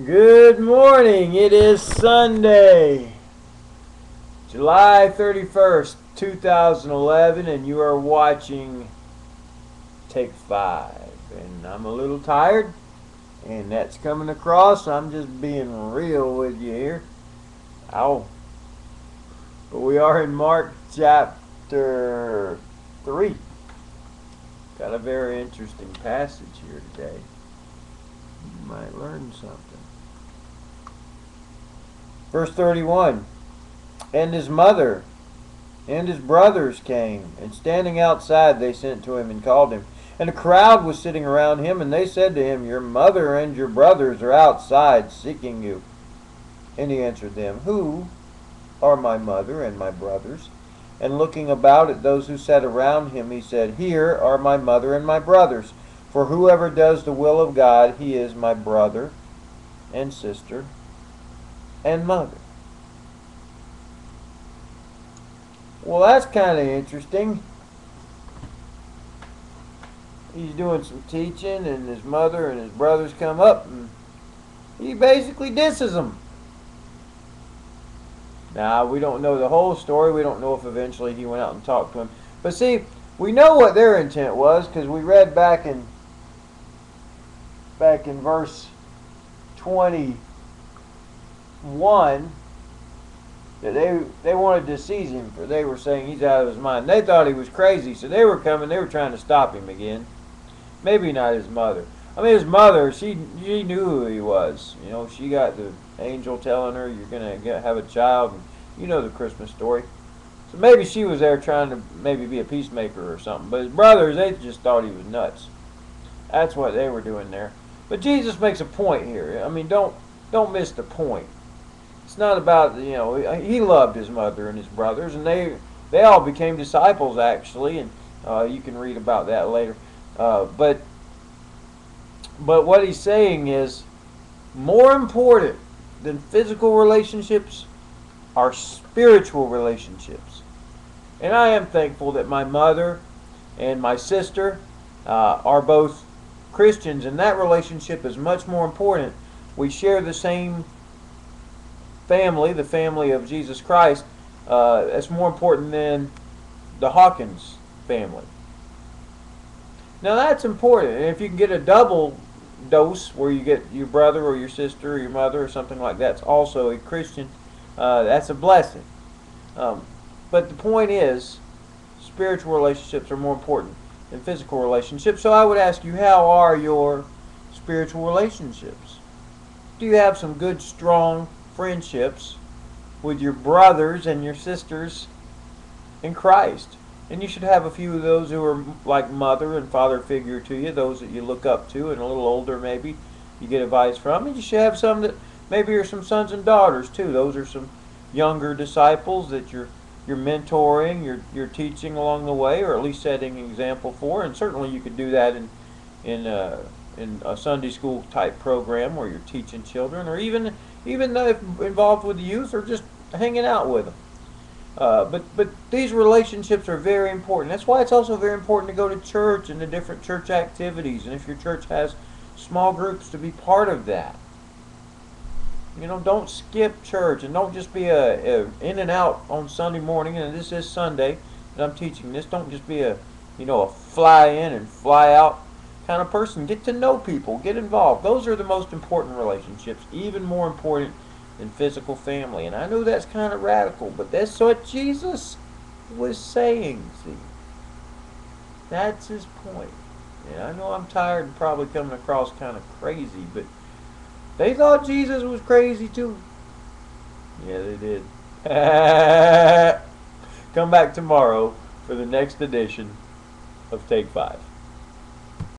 Good morning. It is Sunday, July 31st, 2011, and you are watching Take 5. And I'm a little tired, and that's coming across. I'm just being real with you here. Ow. But we are in Mark chapter 3. Got a very interesting passage here today. You might learn something. Verse 31, and his mother and his brothers came, and standing outside they sent to him and called him. And a crowd was sitting around him, and they said to him, your mother and your brothers are outside seeking you. And he answered them, who are my mother and my brothers? And looking about at those who sat around him, he said, here are my mother and my brothers. For whoever does the will of God, he is my brother and sister and mother. Well, that's kind of interesting. He's doing some teaching, and his mother and his brothers come up, and he basically disses them. Now, we don't know the whole story. We don't know if eventually he went out and talked to him. But see, we know what their intent was, because we read back in verse 21 that they wanted to seize him, for they were saying he's out of his mind. They thought he was crazy, so they were coming. They were trying to stop him again. Maybe not his mother. I mean, his mother, she knew who he was. You know, she got the angel telling her you're going to have a child. And you know the Christmas story. So maybe she was there trying to maybe be a peacemaker or something. But his brothers, they just thought he was nuts. That's what they were doing there. But Jesus makes a point here. I mean, don't miss the point. It's not about, you know, he loved his mother and his brothers, and they all became disciples, actually, and you can read about that later. But what he's saying is, more important than physical relationships are spiritual relationships. And I am thankful that my mother and my sister are both Christians, and that relationship is much more important. We share the same family, the family of Jesus Christ. That's more important than the Hawkins family. Now that's important, and if you can get a double dose where you get your brother or your sister or your mother or something like that's also a Christian, that's a blessing. But the point is, spiritual relationships are more important than physical relationships. So I would ask you, how are your spiritual relationships? Do you have some good, strong friendships with your brothers and your sisters in Christ? And you should have a few of those who are like mother and father figure to you, those that you look up to, and a little older maybe you get advice from. And you should have some that maybe are some sons and daughters too. Those are some younger disciples that you're mentoring, you're teaching along the way, or at least setting an example for. And certainly you could do that in a Sunday school type program where you're teaching children, or even if involved with the youth, or just hanging out with them. But these relationships are very important. That's why it's also very important to go to church and to different church activities. And if your church has small groups, to be part of that. You know, don't skip church, and don't just be a in and out on Sunday morning. And this is Sunday that I'm teaching this. Don't just be a fly in and fly out kind of person. Get to know people. Get involved. Those are the most important relationships, even more important than physical family. And I know that's kind of radical, but that's what Jesus was saying, see. That's his point. And I know I'm tired and probably coming across kind of crazy, but they thought Jesus was crazy too. Yeah, they did. Come back tomorrow for the next edition of Take 5.